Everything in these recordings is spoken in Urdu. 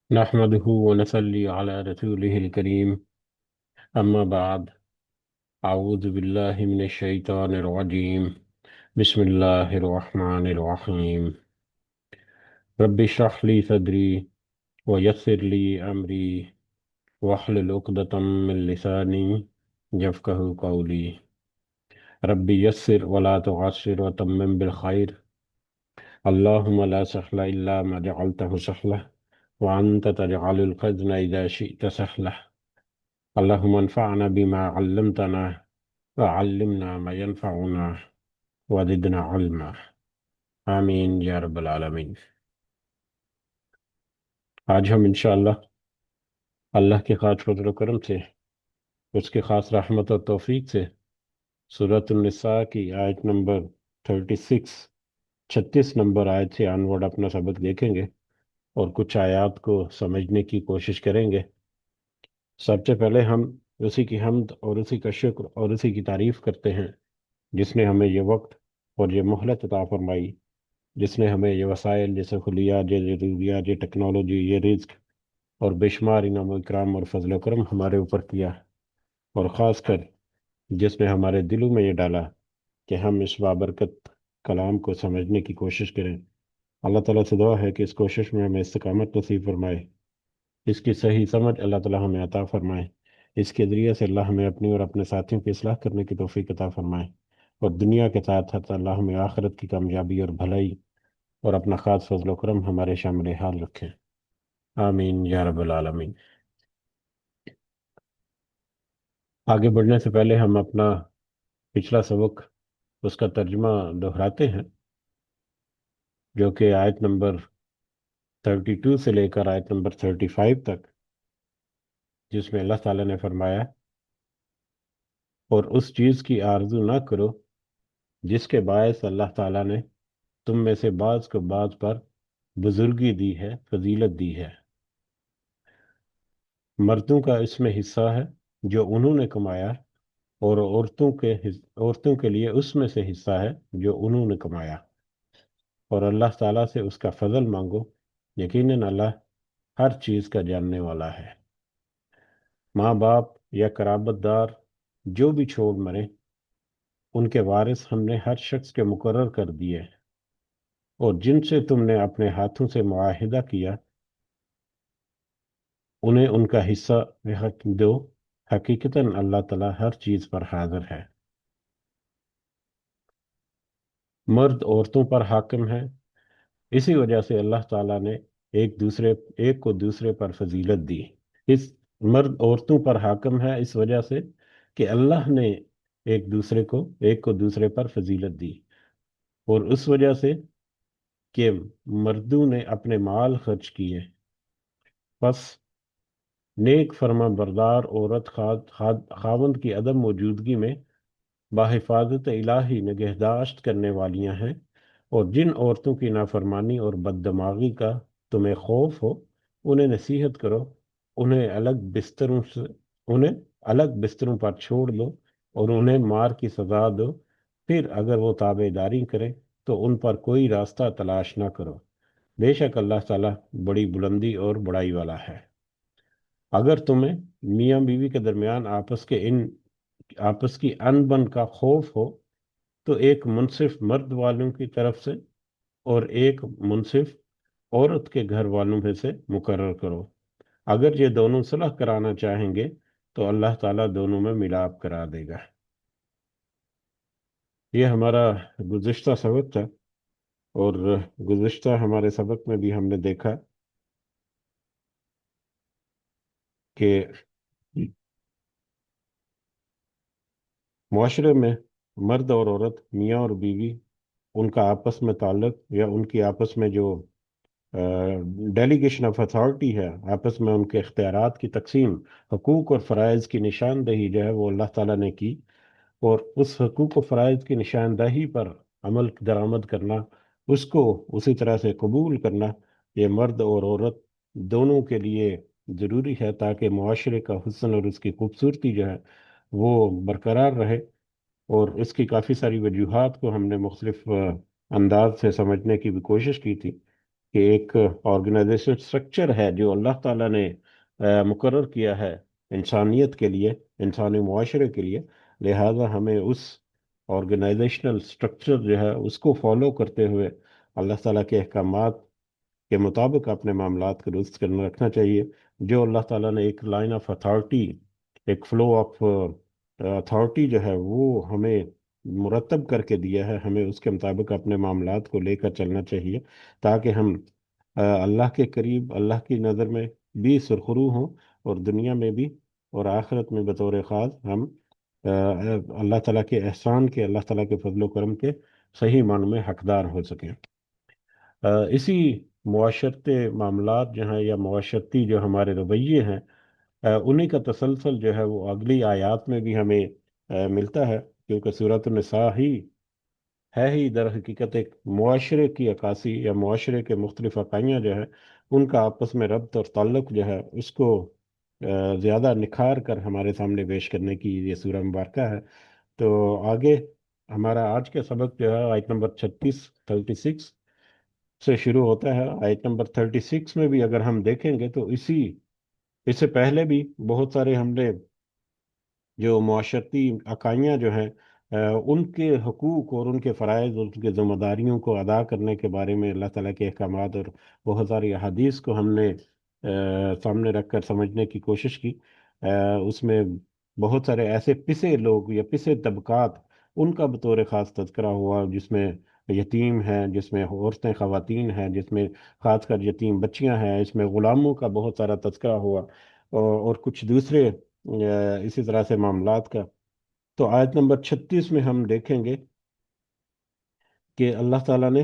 نحمده ونصلي على رسوله الكريم. أما بعد، أعوذ بالله من الشيطان الرجيم. بسم الله الرحمن الرحيم. رب اشرح لي صدري ويسر لي أمري واحلل عقدة من لساني يفقهوا قولي. رب يسر ولا تعسر وتمم بالخير. اللهم لا سهل إلا ما جعلته سهلا وأنت تجعل الحزن إذا شئت سهلا. اللهم انفعنا بما علمتنا وعلمنا ما ينفعنا وزدنا علما. آمین یا رب العالمین۔ آج ہم انشاءاللہ اللہ کے خاص فضل و کرم سے، اس کے خاص رحمت اور توفیق سے سورۃ النساء کی آیت نمبر 36 نمبر آیت سے آنورڈ اپنا سبق دیکھیں گے اور کچھ آیات کو سمجھنے کی کوشش کریں گے۔ سب سے پہلے ہم اسی کی حمد اور اسی کا شکر اور اسی کی تعریف کرتے ہیں جس نے ہمیں یہ وقت اور یہ مہلت عطا فرمائی، جس نے ہمیں یہ وسائل، یہ سہولیات، یہ ضروریات، یہ ٹیکنالوجی، یہ رزق اور بے شمار انعام و اکرام اور فضل و کرم ہمارے اوپر کیا، اور خاص کر جس نے ہمارے دلوں میں یہ ڈالا کہ ہم اس بابرکت کلام کو سمجھنے کی کوشش کریں۔ اللہ تعالیٰ سے دعا ہے کہ اس کوشش میں ہمیں استقامت نصیب فرمائے، اس کی صحیح سمجھ اللہ تعالیٰ ہمیں عطا فرمائے، اس کے ذریعے سے اللہ ہمیں اپنی اور اپنے ساتھیوں کی اصلاح کرنے کی توفیق عطا فرمائے، اور دنیا کے ساتھ ساتھ اللہ ہمیں آخرت کی کامیابی اور بھلائی اور اپنا خاص فضل و کرم ہمارے شامل حال رکھیں۔ آمین یا رب العالمین۔ آگے بڑھنے سے پہلے ہم اپنا پچھلا سبق، اس کا ترجمہ دہراتے ہیں، جو کہ آیت نمبر 32 سے لے کر آیت نمبر 35 تک، جس میں اللہ تعالیٰ نے فرمایا، اور اس چیز کی آرزو نہ کرو جس کے باعث اللہ تعالیٰ نے تم میں سے بعض کو بعض پر بزرگی دی ہے، فضیلت دی ہے۔ مردوں کا اس میں حصہ ہے جو انہوں نے کمایا، اور عورتوں کے لیے اس میں سے حصہ ہے جو انہوں نے کمایا، اور اللہ تعالیٰ سے اس کا فضل مانگو، یقیناً اللہ ہر چیز کا جاننے والا ہے۔ ماں باپ یا قرابت دار جو بھی چھوڑ مرے، ان کے وارث ہم نے ہر شخص کے مقرر کر دیے، اور جن سے تم نے اپنے ہاتھوں سے معاہدہ کیا انہیں ان کا حصہ حق دو، حقیقتاً اللہ تعالیٰ ہر چیز پر حاضر ہے۔ مرد عورتوں پر حاکم ہے، اسی وجہ سے اللہ تعالیٰ نے ایک کو دوسرے پر فضیلت دی۔ اس مرد عورتوں پر حاکم ہے اس وجہ سے کہ اللہ نے ایک کو دوسرے پر فضیلت دی، اور اس وجہ سے کہ مردوں نے اپنے مال خرچ کیے، پس نیک فرما بردار عورت خاوند کی عدم موجودگی میں بحفاظت الہی نگہداشت کرنے والیاں ہیں، اور جن عورتوں کی نافرمانی اور بددماغی کا تمہیں خوف ہو انہیں نصیحت کرو، انہیں الگ بستروں پر چھوڑ دو اور انہیں مار کی سزا دو، پھر اگر وہ تابع داری کریں تو ان پر کوئی راستہ تلاش نہ کرو، بے شک اللہ تعالیٰ بڑی بلندی اور بڑائی والا ہے۔ اگر تمہیں میاں بیوی کے درمیان آپس کی ان بن کا خوف ہو تو ایک منصف مرد والوں کی طرف سے اور ایک منصف عورت کے گھر والوں میں سے مقرر کرو، اگر یہ دونوں صلح کرانا چاہیں گے تو اللہ تعالیٰ دونوں میں ملاپ کرا دے گا۔ یہ ہمارا گزشتہ سبق تھا، اور گزشتہ ہمارے سبق میں بھی ہم نے دیکھا کہ معاشرے میں مرد اور عورت، میاں اور بیوی، ان کا آپس میں تعلق یا ان کی آپس میں جو ڈیلیگیشن آف اتھارٹی ہے، آپس میں ان کے اختیارات کی تقسیم، حقوق اور فرائض کی نشاندہی جو ہے وہ اللہ تعالیٰ نے کی، اور اس حقوق و فرائض کی نشاندہی پر عمل درآمد کرنا، اس کو اسی طرح سے قبول کرنا، یہ مرد اور عورت دونوں کے لیے ضروری ہے تاکہ معاشرے کا حسن اور اس کی خوبصورتی جو ہے وہ برقرار رہے۔ اور اس کی کافی ساری وجوہات کو ہم نے مختلف انداز سے سمجھنے کی بھی کوشش کی تھی، کہ ایک آرگنائزیشن اسٹرکچر ہے جو اللہ تعالیٰ نے مقرر کیا ہے انسانیت کے لیے، انسانی معاشرے کے لیے، لہذا ہمیں اس آرگنائزیشنل اسٹرکچر جو ہے اس کو فالو کرتے ہوئے اللہ تعالیٰ کے احکامات کے مطابق اپنے معاملات کو درست کرنا رکھنا چاہیے۔ جو اللہ تعالیٰ نے ایک لائن آف اتھارٹی، ایک فلو آف اتھارٹی جو ہے وہ ہمیں مرتب کر کے دیا ہے، ہمیں اس کے مطابق اپنے معاملات کو لے کر چلنا چاہیے، تاکہ ہم اللہ کے قریب، اللہ کی نظر میں بھی سرخرو ہوں، اور دنیا میں بھی اور آخرت میں بطور خاص ہم اللہ تعالیٰ کے احسان کے، اللہ تعالیٰ کے فضل و کرم کے صحیح معنوں میں حقدار ہو سکیں۔ اسی معاشرتی معاملات جو ہیں یا معاشرتی جو ہمارے رویے ہیں، انہی کا تسلسل جو ہے وہ اگلی آیات میں بھی ہمیں ملتا ہے، کیونکہ سورۃ النساء ہی در حقیقت ایک معاشرے کی عکاسی یا معاشرے کے مختلف اکائیاں جو ہیں ان کا آپس میں ربط اور تعلق جو ہے اس کو زیادہ نکھار کر ہمارے سامنے پیش کرنے کی یہ سورہ مبارکہ ہے۔ تو آگے ہمارا آج کا سبق جو ہے آیت نمبر 36 سے شروع ہوتا ہے۔ آیت نمبر 36 میں بھی اگر ہم دیکھیں گے تو اس سے پہلے بھی بہت سارے ہم نے جو معاشرتی اکائیاں جو ہیں ان کے حقوق اور ان کے فرائض اور ان کے ذمہ داریوں کو ادا کرنے کے بارے میں اللہ تعالیٰ کے احکامات اور بہت ساری احادیث کو ہم نے سامنے رکھ کر سمجھنے کی کوشش کی۔ اس میں بہت سارے ایسے پسے لوگ یا پسے طبقات، ان کا بطور خاص تذکرہ ہوا، جس میں یتیم ہیں، جس میں عورتیں خواتین ہیں، جس میں خاص کر یتیم بچیاں ہیں، اس میں غلاموں کا بہت سارا تذکرہ ہوا، اور کچھ دوسرے اسی طرح سے معاملات کا۔ تو آیت نمبر 36 میں ہم دیکھیں گے کہ اللہ تعالیٰ نے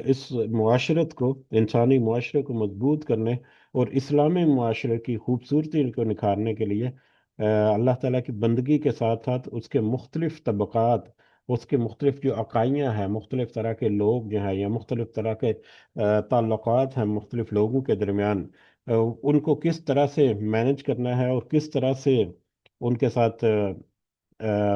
اس معاشرت کو، انسانی معاشرے کو مضبوط کرنے اور اسلامی معاشرے کی خوبصورتی کو نکھارنے کے لیے اللہ تعالیٰ کی بندگی کے ساتھ ساتھ اس کے مختلف طبقات، اس کے مختلف جو اکائیاں ہیں، مختلف طرح کے لوگ جو ہیں یا مختلف طرح کے تعلقات ہیں مختلف لوگوں کے درمیان، ان کو کس طرح سے مینج کرنا ہے اور کس طرح سے ان کے ساتھ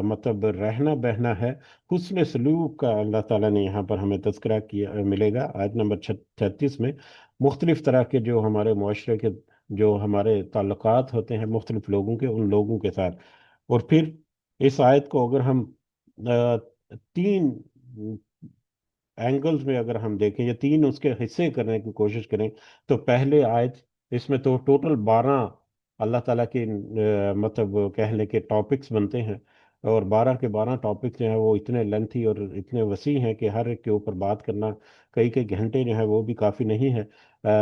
مطلب رہنا بہنا ہے، حسن سلوک کا اللہ تعالیٰ نے یہاں پر ہمیں تذکرہ کیا ملے گا آیت نمبر 36 میں۔ مختلف طرح کے جو ہمارے معاشرے کے جو ہمارے تعلقات ہوتے ہیں مختلف لوگوں کے، ان لوگوں کے ساتھ، اور پھر اس آیت کو اگر ہم آ، تین اینگلز میں اگر ہم دیکھیں یا تین اس کے حصے کرنے کی کوشش کریں، تو پہلے آیت، اس میں تو ٹوٹل 12 اللہ تعالیٰ کے مطلب کہہ لیں کہ ٹاپکس بنتے ہیں، اور 12 کے 12 ٹاپکس جو ہیں وہ اتنے لینتھی اور اتنے وسیع ہیں کہ ہر ایک کے اوپر بات کرنا کئی کئی گھنٹے جو ہیں وہ بھی کافی نہیں ہے۔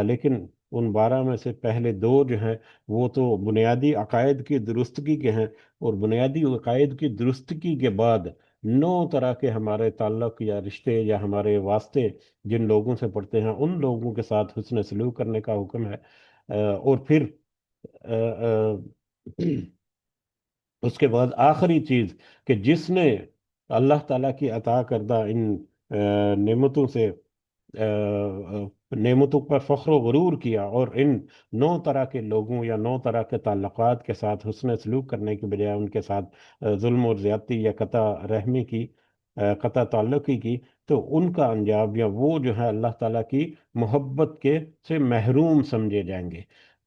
لیکن ان 12 میں سے پہلے دو جو ہیں وہ تو بنیادی عقائد کی درستگی کے ہیں، اور بنیادی عقائد کی درستگی کے بعد 9 طرح کے ہمارے تعلق یا رشتے یا ہمارے واسطے جن لوگوں سے پڑتے ہیں ان لوگوں کے ساتھ حسن سلوک کرنے کا حکم ہے۔ اور پھر آ، آ، اس کے بعد آخری چیز کہ جس نے اللہ تعالیٰ کی عطا کردہ ان نعمتوں سے نعمتوں پر فخر و غرور کیا، اور ان 9 طرح کے لوگوں یا 9 طرح کے تعلقات کے ساتھ حسن سلوک کرنے کے بجائے ان کے ساتھ ظلم اور زیادتی یا قطع رحمی کی، قطع تعلقی کی، تو ان کا انجام یا وہ جو ہے اللہ تعالیٰ کی محبت کے سے محروم سمجھے جائیں گے۔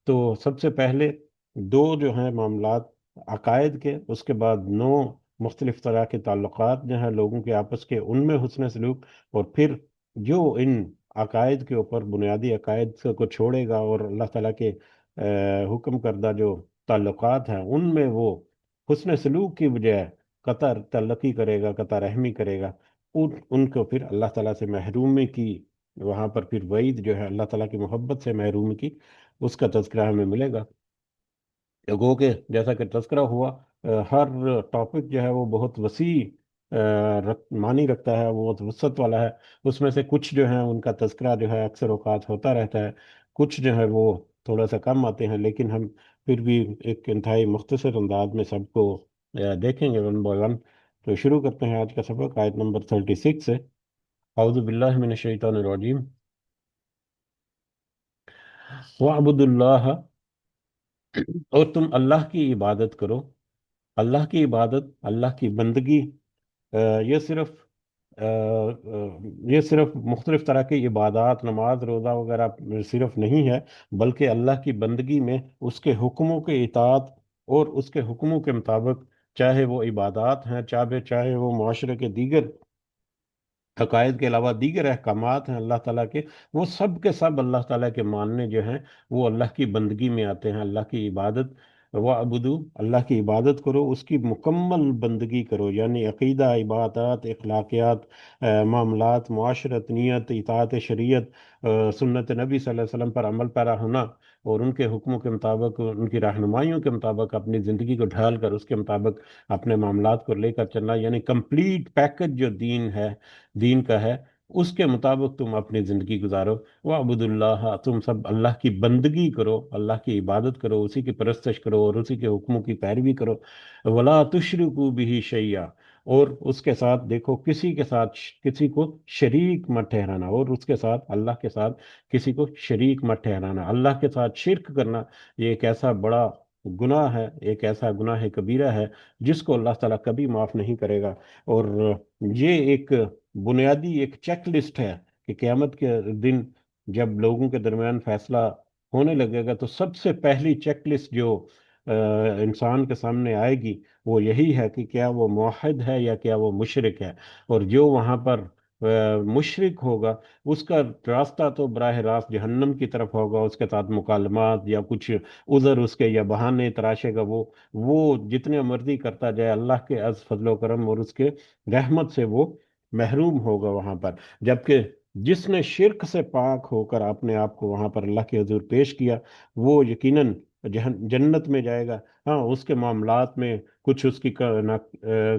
تو سب سے پہلے دو جو ہیں معاملات عقائد کے، اس کے بعد 9 مختلف طرح کے تعلقات جو ہیں لوگوں کے آپس کے، ان میں حسن سلوک، اور پھر جو ان عقائد کے اوپر بنیادی عقائد کو چھوڑے گا اور اللہ تعالیٰ کے حکم کردہ جو تعلقات ہیں ان میں وہ حسن سلوک کی بجائے قطع تعلقی کرے گا، قطع رحمی کرے گا، ان کو پھر اللہ تعالیٰ سے محرومی کی، وہاں پر پھر وعید جو ہے اللہ تعالیٰ کی محبت سے محرومی کی، اس کا تذکرہ ہمیں ملے گا۔ گو کہ جیسا کہ تذکرہ ہوا، ہر ٹاپک جو ہے وہ بہت وسیع معنی رکھتا ہے، وہ بہت وسعت والا ہے۔ اس میں سے کچھ جو ہیں ان کا تذکرہ جو ہے اکثر اوقات ہوتا رہتا ہے، کچھ جو ہے وہ تھوڑا سا کم آتے ہیں، لیکن ہم پھر بھی ایک انتہائی مختصر انداز میں سب کو دیکھیں گے ون بائی ون۔ تو شروع کرتے ہیں آج کا سبق آیت نمبر 36 سے۔ اعوذ باللہ من الشیطان الرجیم۔ وَاعْبُدُوا اللَّهَ، اور تم اللہ کی عبادت کرو۔ اللہ کی عبادت، اللہ کی بندگی، یہ صرف یہ صرف مختلف طرح کی عبادات، نماز روزہ وغیرہ صرف نہیں ہے، بلکہ اللہ کی بندگی میں اس کے حکموں کے اطاعت اور اس کے حکموں کے مطابق، چاہے وہ عبادات ہیں، چاہے وہ معاشرے کے دیگر عقائد کے علاوہ دیگر احکامات ہیں اللہ تعالیٰ کے، وہ سب کے سب اللہ تعالیٰ کے ماننے جو ہیں وہ اللہ کی بندگی میں آتے ہیں، اللہ کی عبادت۔ وَعْبُدُوا، اللہ کی عبادت کرو، اس کی مکمل بندگی کرو، یعنی عقیدہ، عبادات، اخلاقیات، معاملات، معاشرت، نیت، اطاعت شریعت، سنت نبی صلی اللہ علیہ وسلم پر عمل پیرا ہونا، اور ان کے حکموں کے مطابق، ان کی رہنمائیوں کے مطابق اپنی زندگی کو ڈھال کر اس کے مطابق اپنے معاملات کو لے کر چلنا، یعنی کمپلیٹ پیکج جو دین کا ہے، اس کے مطابق تم اپنی زندگی گزارو۔ وَعْبُدُ اللَّهَ، تم سب اللہ کی بندگی کرو، اللہ کی عبادت کرو، اسی کی پرستش کرو اور اسی کے حکموں کی پیروی کرو۔ وَلَا تُشْرِكُوا بِهِ شَيْئًا، اور اس کے ساتھ دیکھو، کسی کے ساتھ کسی کو شریک مت ٹھہرانا، اور اس کے ساتھ اللہ کے ساتھ کسی کو شریک مت ٹھہرانا۔ اللہ کے ساتھ شرک کرنا یہ ایک ایسا بڑا گناہ ہے، ایک ایسا گناہ کبیرہ ہے جس کو اللہ تعالیٰ کبھی معاف نہیں کرے گا۔ اور یہ ایک بنیادی ایک چیک لسٹ ہے کہ قیامت کے دن جب لوگوں کے درمیان فیصلہ ہونے لگے گا، تو سب سے پہلی چیک لسٹ جو انسان کے سامنے آئے گی وہ یہی ہے کہ کیا وہ موحد ہے یا کیا وہ مشرک ہے۔ اور جو وہاں پر مشرک ہوگا، اس کا راستہ تو براہ راست جہنم کی طرف ہوگا، اس کے ساتھ مکالمات یا کچھ عذر اس کے یا بہانے تراشے گا، وہ جتنے مرضی کرتا جائے، اللہ کے از فضل و کرم اور اس کے رحمت سے وہ محروم ہوگا وہاں پر۔ جبکہ جس نے شرک سے پاک ہو کر اپنے آپ کو وہاں پر اللہ کے حضور پیش کیا، وہ یقیناً جنت میں جائے گا۔ ہاں، اس کے معاملات میں کچھ اس کی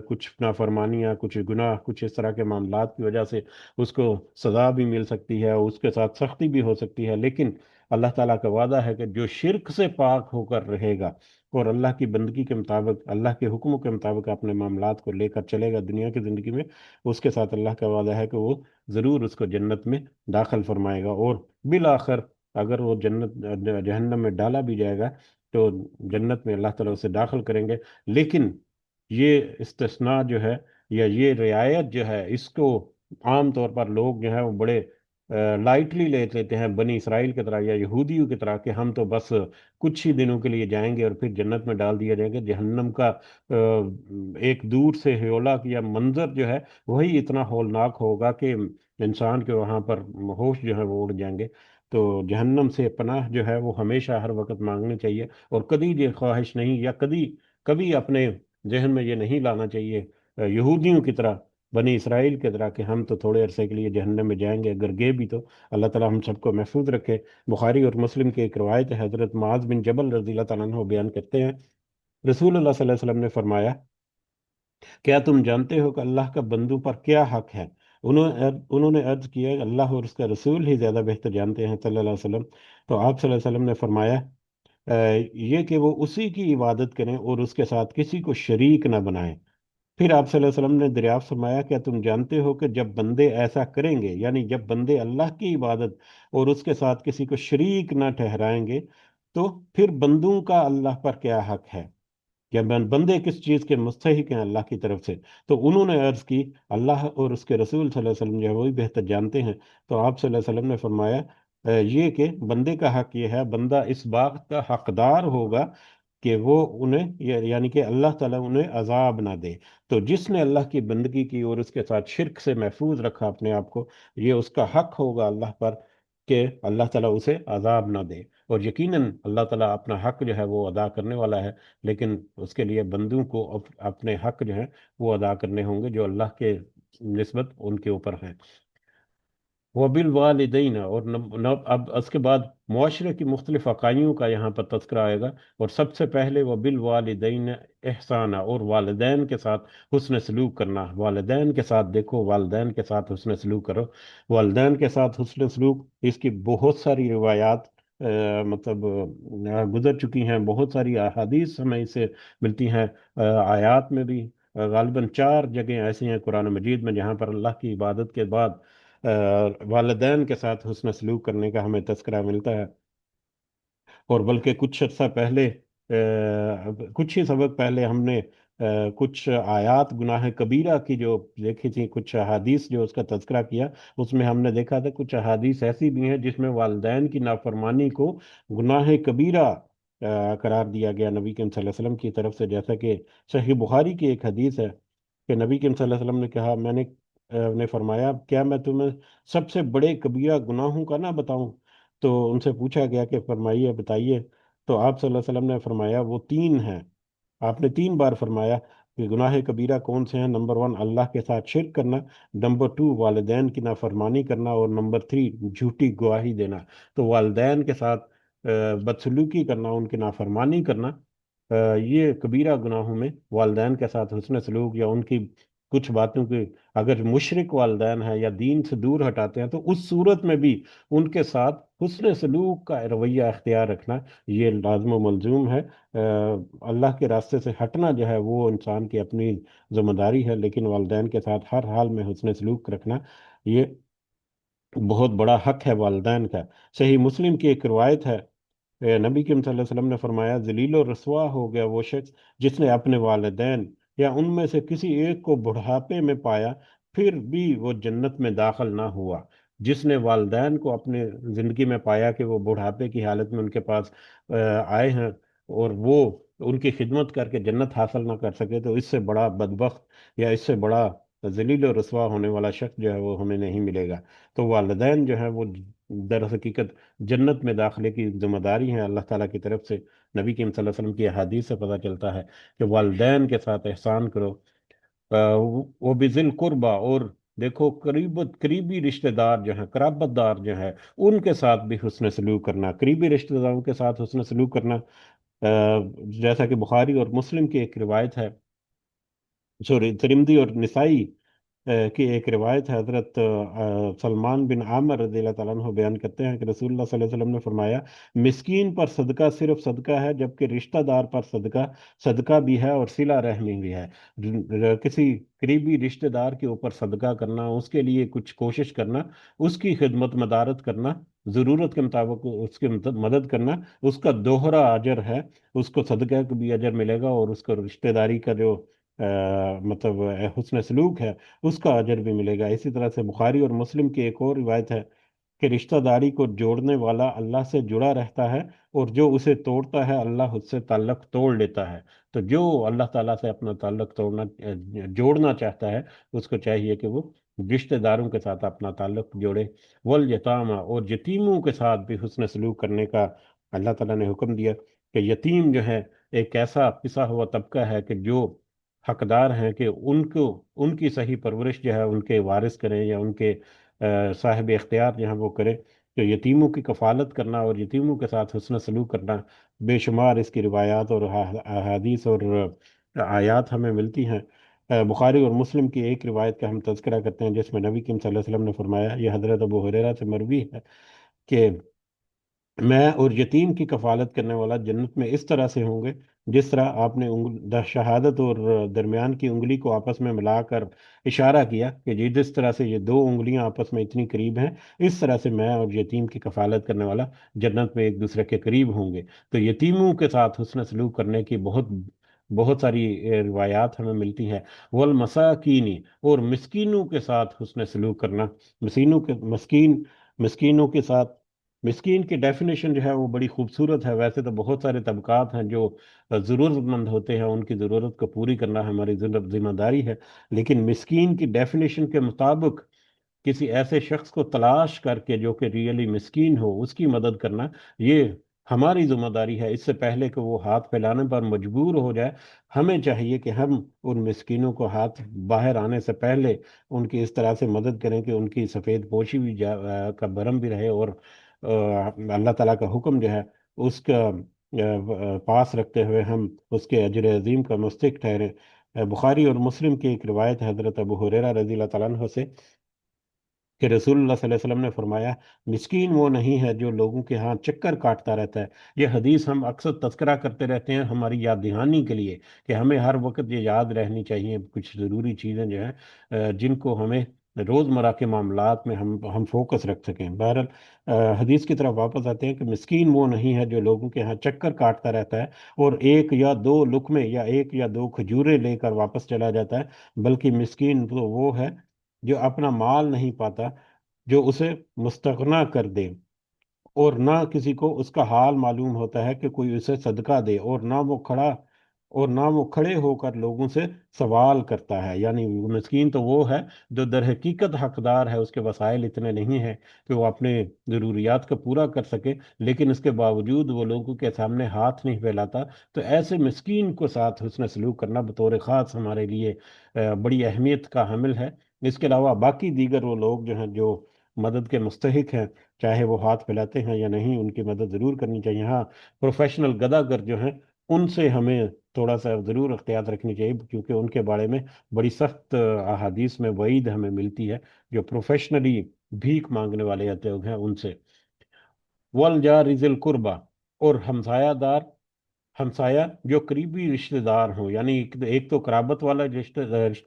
کچھ نافرمانیاں، کچھ گناہ، کچھ اس طرح کے معاملات کی وجہ سے اس کو سزا بھی مل سکتی ہے، اس کے ساتھ سختی بھی ہو سکتی ہے، لیکن اللہ تعالیٰ کا وعدہ ہے کہ جو شرک سے پاک ہو کر رہے گا اور اللہ کی بندگی کے مطابق، اللہ کے حکموں کے مطابق اپنے معاملات کو لے کر چلے گا دنیا کی زندگی میں، اس کے ساتھ اللہ کا وعدہ ہے کہ وہ ضرور اس کو جنت میں داخل فرمائے گا۔ اور بالآخر اگر وہ جہنم میں ڈالا بھی جائے گا تو جنت میں اللہ تعالیٰ اسے داخل کریں گے۔ لیکن یہ استثناء جو ہے یا یہ رعایت جو ہے، اس کو عام طور پر لوگ جو ہے وہ بڑے لائٹلی لے لیتے ہیں، بنی اسرائیل کی طرح یا یہودیوں کی طرح، کہ ہم تو بس کچھ ہی دنوں کے لیے جائیں گے اور پھر جنت میں ڈال دیا جائے گا۔ جہنم کا ایک دور سے ہیولا یا منظر جو ہے وہی اتنا ہولناک ہوگا کہ انسان کے وہاں پر ہوش جو ہے وہ اڑ جائیں گے۔ تو جہنم سے پناہ جو ہے وہ ہمیشہ ہر وقت مانگنی چاہیے، اور کبھی یہ خواہش نہیں، یا کبھی اپنے ذہن میں یہ نہیں لانا چاہیے یہودیوں کی طرح، بنی اسرائیل کی طرح، کہ ہم تو تھوڑے عرصے کے لیے جہنم میں جائیں گے، اگر گئے بھی تو اللہ تعالیٰ ہم سب کو محفوظ رکھے۔ بخاری اور مسلم کی ایک روایت ہے، حضرت معاذ بن جبل رضی اللہ تعالیٰ عنہ بیان کرتے ہیں، رسول اللہ صلی اللہ علیہ وسلم نے فرمایا، کیا تم جانتے ہو کہ اللہ کا بندوں پر کیا حق ہے؟ انہوں نے عرض کیا، اللہ اور اس کا رسول ہی زیادہ بہتر جانتے ہیں صلی اللہ علیہ وسلم۔ تو آپ صلی اللہ علیہ وسلم نے فرمایا، یہ کہ وہ اسی کی عبادت کریں اور اس کے ساتھ کسی کو شریک نہ بنائیں۔ پھر آپ صلی اللہ علیہ وسلم نے دریافت فرمایا، کیا تم جانتے ہو کہ جب بندے ایسا کریں گے، یعنی جب بندے اللہ کی عبادت اور اس کے ساتھ کسی کو شریک نہ ٹھہرائیں گے، تو پھر بندوں کا اللہ پر کیا حق ہے، یا بندے کس چیز کے مستحق ہیں اللہ کی طرف سے؟ تو انہوں نے عرض کی، اللہ اور اس کے رسول صلی اللہ علیہ وسلم جو ہے وہی بہتر جانتے ہیں۔ تو آپ صلی اللہ علیہ وسلم نے فرمایا، یہ کہ بندے کا حق یہ ہے، بندہ اس بات کا حقدار ہوگا کہ وہ انہیں یعنی کہ اللہ تعالیٰ انہیں عذاب نہ دے۔ تو جس نے اللہ کی بندگی کی اور اس کے ساتھ شرک سے محفوظ رکھا اپنے آپ کو، یہ اس کا حق ہوگا اللہ پر کہ اللہ تعالیٰ اسے عذاب نہ دے۔ اور یقیناً اللہ تعالیٰ اپنا حق جو ہے وہ ادا کرنے والا ہے، لیکن اس کے لیے بندوں کو اپنے حق جو ہیں وہ ادا کرنے ہوں گے جو اللہ کے نسبت ان کے اوپر ہیں۔ وبالوالدین، اور اب اس کے بعد معاشرے کی مختلف اکائیوں کا یہاں پر تذکرہ آئے گا، اور سب سے پہلے وبالوالدین احسانہ، اور والدین کے ساتھ حسن سلوک کرنا۔ والدین کے ساتھ دیکھو، والدین کے ساتھ حسن سلوک کرو۔ والدین کے ساتھ حسن سلوک، اس کی بہت ساری روایات مطلب گزر چکی ہیں، بہت ساری احادیث ہمیں اس سے ملتی ہیں، آیات میں بھی غالباً 4 جگہیں ایسی ہیں قرآن مجید میں جہاں پر اللہ کی عبادت کے بعد والدین کے ساتھ حسن سلوک کرنے کا ہمیں تذکرہ ملتا ہے۔ اور بلکہ کچھ عرصہ پہلے، کچھ ہی سبق پہلے ہم نے کچھ آیات گناہ کبیرہ کی جو دیکھی تھی، کچھ احادیث جو اس کا تذکرہ کیا، اس میں ہم نے دیکھا تھا کچھ احادیث ایسی بھی ہیں جس میں والدین کی نافرمانی کو گناہ کبیرہ قرار دیا گیا نبی کریم صلی اللہ علیہ وسلم کی طرف سے، جیسا کہ صحیح بخاری کی ایک حدیث ہے کہ نبی کریم صلی اللہ علیہ وسلم نے کہا، نے فرمایا کیا میں تمہیں سب سے بڑے کبیرہ گناہوں کا نہ بتاؤں؟ تو ان سے پوچھا گیا کہ فرمائیے، بتائیے۔ تو آپ صلی اللہ علیہ وسلم نے فرمایا وہ تین ہیں۔ آپ نے تین بار فرمایا کہ گناہ کبیرہ کون سے ہیں؟ نمبر ون، اللہ کے ساتھ شرک کرنا، نمبر ٹو، والدین کی نافرمانی کرنا، اور نمبر تھری، جھوٹی گواہی دینا۔ تو والدین کے ساتھ بدسلوکی کرنا، ان کی نافرمانی کرنا، یہ کبیرہ گناہوں میں والدین کے ساتھ حسن سلوک یا ان کی کچھ باتوں کے، اگر مشرک والدین ہیں یا دین سے دور ہٹاتے ہیں تو اس صورت میں بھی ان کے ساتھ حسن سلوک کا رویہ اختیار رکھنا یہ لازم و ملزوم ہے۔ اللہ کے راستے سے ہٹنا جو ہے وہ انسان کی اپنی ذمہ داری ہے، لیکن والدین کے ساتھ ہر حال میں حسن سلوک رکھنا یہ بہت بڑا حق ہے والدین کا۔ صحیح مسلم کی ایک روایت ہے، نبی کریم صلی اللہ علیہ وسلم نے فرمایا ذلیل و رسوا ہو گیا وہ شخص جس نے اپنے والدین یا ان میں سے کسی ایک کو بڑھاپے میں پایا پھر بھی وہ جنت میں داخل نہ ہوا۔ جس نے والدین کو اپنے زندگی میں پایا کہ وہ بڑھاپے کی حالت میں ان کے پاس آئے ہیں اور وہ ان کی خدمت کر کے جنت حاصل نہ کر سکے، تو اس سے بڑا بدبخت یا اس سے بڑا ذلیل و رسوا ہونے والا شخص جو ہے وہ ہمیں نہیں ملے گا۔ تو والدین جو ہے وہ در حقیقت جنت میں داخلے کی ذمہ داری ہے اللہ تعالیٰ کی طرف سے۔ نبی کریم صلی اللہ علیہ وسلم کی احادیث سے پتہ چلتا ہے کہ والدین کے ساتھ احسان کرو، وہ بذل قربا، اور دیکھو قریبی رشتہ دار جو ہیں، قرابت دار جو ہیں، ان کے ساتھ بھی حسن سلوک کرنا، قریبی رشتہ داروں کے ساتھ حسن سلوک کرنا، جیسا کہ بخاری اور مسلم کی ایک روایت ہے، سوری ترمذی اور نسائی کی ایک روایت ہے، حضرت سلمان بن عامر رضی اللہ تعالیٰ عنہ بیان کرتے ہیں کہ رسول اللہ صلی اللہ علیہ وسلم نے فرمایا مسکین پر صدقہ صرف صدقہ ہے، جبکہ رشتہ دار پر صدقہ صدقہ بھی ہے اور صلہ رحمی بھی ہے۔ کسی قریبی رشتہ دار کے اوپر صدقہ کرنا، اس کے لیے کچھ کوشش کرنا، اس کی خدمت مدارت کرنا، ضرورت کے مطابق اس کی مدد کرنا، اس کا دوہرا اجر ہے، اس کو صدقہ کا بھی اجر ملے گا اور اس کو رشتہ داری کا جو مطلب حسن سلوک ہے اس کا اجر بھی ملے گا۔ اسی طرح سے بخاری اور مسلم کی ایک اور روایت ہے کہ رشتہ داری کو جوڑنے والا اللہ سے جڑا رہتا ہے اور جو اسے توڑتا ہے اللہ اس سے تعلق توڑ لیتا ہے۔ تو جو اللہ تعالیٰ سے اپنا تعلق جوڑنا چاہتا ہے اس کو چاہیے کہ وہ رشتہ داروں کے ساتھ اپنا تعلق جوڑے۔ والیتامى، اور یتیموں کے ساتھ بھی حسن سلوک کرنے کا اللہ تعالیٰ نے حکم دیا کہ یتیم جو ہے ایک ایسا پسا ہوا طبقہ ہے کہ جو حقدار ہیں کہ ان کی صحیح پرورش جو ہے ان کے وارث کریں یا ان کے صاحب اختیار جو ہیں وہ کریں۔ تو یتیموں کی کفالت کرنا اور یتیموں کے ساتھ حسن سلوک کرنا بے شمار اس کی روایات اور احادیث اور آیات ہمیں ملتی ہیں۔ بخاری اور مسلم کی ایک روایت کا ہم تذکرہ کرتے ہیں جس میں نبی کریم صلی اللہ علیہ وسلم نے فرمایا، یہ حضرت ابو ہریرہ سے مروی ہے کہ میں اور یتیم کی کفالت کرنے والا جنت میں اس طرح سے ہوں گے جس طرح آپ نے شہادت اور درمیان کی انگلی کو آپس میں ملا کر اشارہ کیا کہ جس طرح سے یہ دو انگلیاں آپس میں اتنی قریب ہیں، اس طرح سے میں اور یتیم کی کفالت کرنے والا جنت میں ایک دوسرے کے قریب ہوں گے۔ تو یتیموں کے ساتھ حسن سلوک کرنے کی بہت بہت ساری روایات ہمیں ملتی ہیں۔ والمساکین، اور مسکینوں کے ساتھ حسن سلوک کرنا، مسکینوں کے ساتھ، مسکین کی ڈیفینیشن جو ہے وہ بڑی خوبصورت ہے۔ ویسے تو بہت سارے طبقات ہیں جو ضرورت مند ہوتے ہیں، ان کی ضرورت کو پوری کرنا ہماری ذمہ داری ہے، لیکن مسکین کی ڈیفینیشن کے مطابق کسی ایسے شخص کو تلاش کر کے جو کہ ریئلی مسکین ہو اس کی مدد کرنا یہ ہماری ذمہ داری ہے۔ اس سے پہلے کہ وہ ہاتھ پھیلانے پر مجبور ہو جائے، ہمیں چاہیے کہ ہم ان مسکینوں کو ہاتھ باہر آنے سے پہلے ان کی اس طرح سے مدد کریں کہ ان کی سفید پوشی بھی کا برم بھی رہے، اور اللہ تعالیٰ کا حکم جو ہے اس کا پاس رکھتے ہوئے ہم اس کے اجر عظیم کا مستحق ٹھہریں۔ بخاری اور مسلم کی ایک روایت ہے حضرت ابو ہریرہ رضی اللہ تعالیٰ عنہ سے کہ رسول اللہ صلی اللہ علیہ وسلم نے فرمایا مسکین وہ نہیں ہے جو لوگوں کے ہاں چکر کاٹتا رہتا ہے۔ یہ حدیث ہم اکثر تذکرہ کرتے رہتے ہیں ہماری یاد دہانی کے لیے کہ ہمیں ہر وقت یہ یاد رہنی چاہیے کچھ ضروری چیزیں جو ہیں جن کو ہمیں روزمرہ کے معاملات میں ہم فوکس رکھ سکیں۔ بہرحال حدیث کی طرف واپس آتے ہیں کہ مسکین وہ نہیں ہے جو لوگوں کے ہاں چکر کاٹتا رہتا ہے اور ایک یا دو لقمے یا ایک یا دو کھجوریں لے کر واپس چلا جاتا ہے، بلکہ مسکین تو وہ ہے جو اپنا مال نہیں پاتا، جو اسے مستغنا کر دے، اور نہ کسی کو اس کا حال معلوم ہوتا ہے کہ کوئی اسے صدقہ دے، اور نہ وہ کھڑے ہو کر لوگوں سے سوال کرتا ہے۔ یعنی مسکین تو وہ ہے جو در حقیقت حقدار ہے، اس کے وسائل اتنے نہیں ہیں کہ وہ اپنے ضروریات کو پورا کر سکے، لیکن اس کے باوجود وہ لوگوں کے سامنے ہاتھ نہیں پھیلاتا۔ تو ایسے مسکین کو ساتھ حسن سلوک کرنا بطور خاص ہمارے لیے بڑی اہمیت کا حامل ہے۔ اس کے علاوہ باقی دیگر وہ لوگ جو ہیں جو مدد کے مستحق ہیں، چاہے وہ ہاتھ پھیلاتے ہیں یا نہیں، ان کی مدد ضرور کرنی چاہیے۔ ہاں، پروفیشنل گداگر جو ہیں ان سے ہمیں تھوڑا سا ضرور احتیاط رکھنی چاہیے، کیونکہ ان کے بارے میں بڑی سخت احادیث میں وعید ہمیں ملتی ہے، جو پروفیشنلی بھیک مانگنے والے لوگ ہیں ان سے۔ والجار ذی القربہ، اور ہمسایہ جو قریبی رشتہ دار ہوں، یعنی ایک تو قرابت والا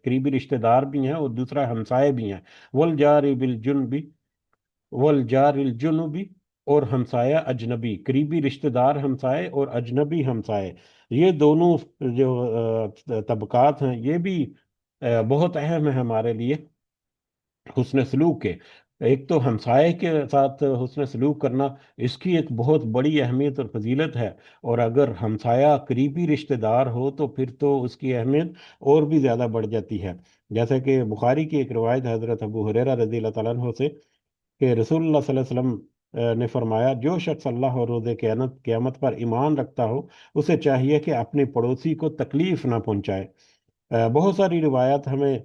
قریبی رشتہ دار بھی ہیں اور دوسرا ہمسائے بھی ہیں۔ والجار بالجنبی والجار الجنوبی، اور ہمسایہ اجنبی، قریبی رشتہ دار ہمسائے اور اجنبی ہمسائے، یہ دونوں جو طبقات ہیں یہ بھی بہت اہم ہے ہمارے لیے حسن سلوک کے۔ ایک تو ہمسائے کے ساتھ حسن سلوک کرنا، اس کی ایک بہت بڑی اہمیت اور فضیلت ہے، اور اگر ہمسایہ قریبی رشتہ دار ہو تو پھر تو اس کی اہمیت اور بھی زیادہ بڑھ جاتی ہے۔ جیسا کہ بخاری کی ایک روایت حضرت ابو ہریرہ رضی اللہ تعالیٰ عنہ سے کہ رسول اللہ صلی اللہ علیہ وسلم نے فرمایا، جو شخص اللہ اور روز قیامت پر ایمان رکھتا ہو، اسے چاہیے کہ اپنے پڑوسی کو تکلیف نہ پہنچائے۔ بہت ساری روایات ہمیں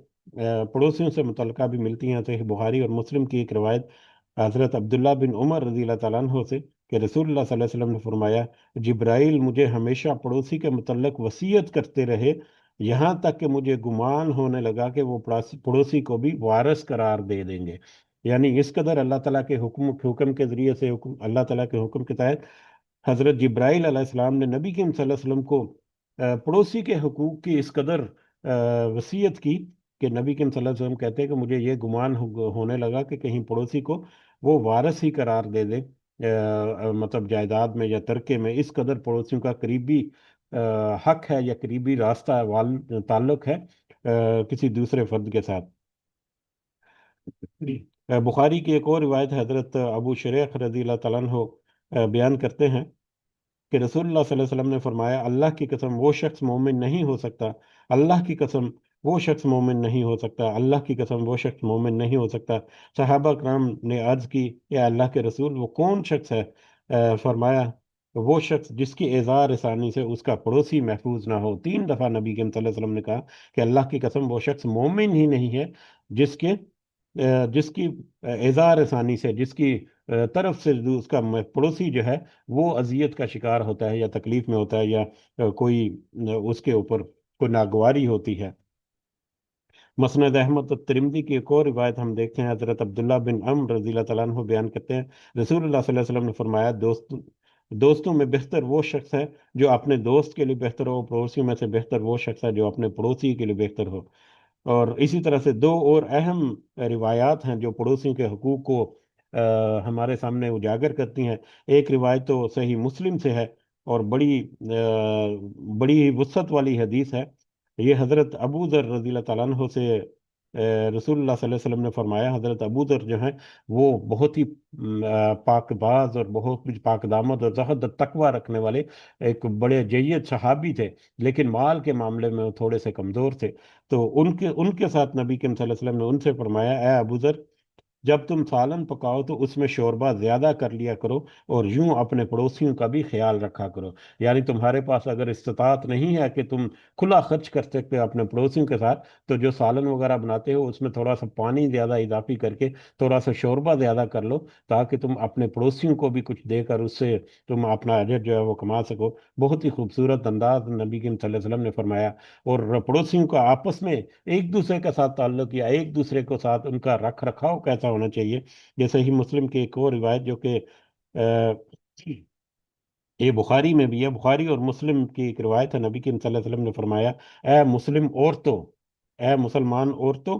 پڑوسیوں سے متعلقہ بھی ملتی ہیں۔ صحیح بخاری اور مسلم کی ایک روایت حضرت عبداللہ بن عمر رضی اللہ تعالیٰ عنہ سے کہ رسول اللہ صلی اللہ علیہ وسلم نے فرمایا، جبرائیل مجھے ہمیشہ پڑوسی کے متعلق وصیت کرتے رہے، یہاں تک کہ مجھے گمان ہونے لگا کہ وہ پڑوسی کو بھی وارث قرار دے دیں گے۔ یعنی اس قدر اللہ تعالیٰ کے حکم کے ذریعے سے، اللہ تعالیٰ کے حکم کے تحت حضرت جبرائیل علیہ السلام نے نبی کریم صلی اللہ علیہ وسلم کو پڑوسی کے حقوق کی اس قدر وصیت کی کہ نبی کریم صلی اللہ علیہ وسلم کہتے ہیں کہ مجھے یہ گمان ہونے لگا کہ کہیں پڑوسی کو وہ وارث ہی قرار دے دے، مطلب جائیداد میں یا ترکے میں۔ اس قدر پڑوسیوں کا قریبی حق ہے یا قریبی راستہ تعلق ہے کسی دوسرے فرد کے ساتھ۔ بخاری کی ایک اور روایت حضرت ابو شریح رضی اللہ تعالیٰ عنہ بیان کرتے ہیں کہ رسول اللہ صلی اللہ علیہ وسلم نے فرمایا، اللہ کی قسم وہ شخص مومن نہیں ہو سکتا، اللہ کی قسم وہ شخص مومن نہیں ہو سکتا، اللہ کی قسم وہ شخص مومن نہیں ہو سکتا۔ صحابہ کرام نے عرض کی، یا اللہ کے رسول وہ کون شخص ہے؟ فرمایا، وہ شخص جس کی اظہار رسانی سے اس کا پڑوسی محفوظ نہ ہو۔ تین دفعہ نبی کریم صلی اللہ علیہ وسلم نے کہا کہ اللہ کی قسم وہ شخص مومن ہی نہیں ہے جس کی اظہار ثانی سے، جس کی طرف سے اس کا پڑوسی جو ہے وہ اذیت کا شکار ہوتا ہے یا تکلیف میں ہوتا ہے، یا کوئی اس کے اوپر کوئی ناگواری ہوتی ہے۔ مسند احمد ترمذی کی ایک اور روایت ہم دیکھتے ہیں، حضرت عبداللہ بن عمر رضی اللہ تعالیٰ عنہ بیان کرتے ہیں، رسول اللہ صلی اللہ علیہ وسلم نے فرمایا، دوستوں میں بہتر وہ شخص ہے جو اپنے دوست کے لیے بہتر ہو، پڑوسیوں میں سے بہتر وہ شخص ہے جو اپنے پڑوسی کے لیے بہتر ہو۔ اور اسی طرح سے دو اور اہم روایات ہیں جو پڑوسیوں کے حقوق کو ہمارے سامنے اجاگر کرتی ہیں۔ ایک روایت تو صحیح مسلم سے ہے اور بڑی وسعت والی حدیث ہے۔ یہ حضرت ابو ذر رضی اللہ تعالیٰ عنہ سے رسول اللہ صلی اللہ علیہ وسلم نے فرمایا، حضرت ابو ذر جو ہیں وہ بہت ہی پاک باز اور بہت پاک دامد اور زہد تقوی رکھنے والے ایک بڑے جید صحابی تھے، لیکن مال کے معاملے میں وہ تھوڑے سے کمزور تھے۔ تو ان کے ساتھ نبی کریم صلی اللہ علیہ وسلم نے ان سے فرمایا، اے ابو ذر، جب تم سالن پکاؤ تو اس میں شوربہ زیادہ کر لیا کرو، اور یوں اپنے پڑوسیوں کا بھی خیال رکھا کرو۔ یعنی تمہارے پاس اگر استطاعت نہیں ہے کہ تم کھلا خرچ کر سکتے ہو اپنے پڑوسیوں کے ساتھ، تو جو سالن وغیرہ بناتے ہو اس میں تھوڑا سا پانی زیادہ اضافی کر کے تھوڑا سا شوربہ زیادہ کر لو، تاکہ تم اپنے پڑوسیوں کو بھی کچھ دے کر اس سے تم اپنا اجر جو ہے وہ کما سکو۔ بہت ہی خوبصورت انداز نبی کریم صلی اللہ علیہ وسلم نے فرمایا۔ اور پڑوسیوں کا آپس میں ایک دوسرے کے ساتھ تعلق یا ایک دوسرے کے ساتھ ان کا رکھ رکھاؤ کیسا ہونا چاہیے، جیسے ہی مسلم کی ایک اور روایت جو کہ آ، یہ بخاری میں بھی ہے، بخاری اور مسلم کی ایک روایت ہے، نبی کریم صلی اللہ علیہ وسلم نے فرمایا، اے مسلم عورتوں، اے مسلمان عورتوں،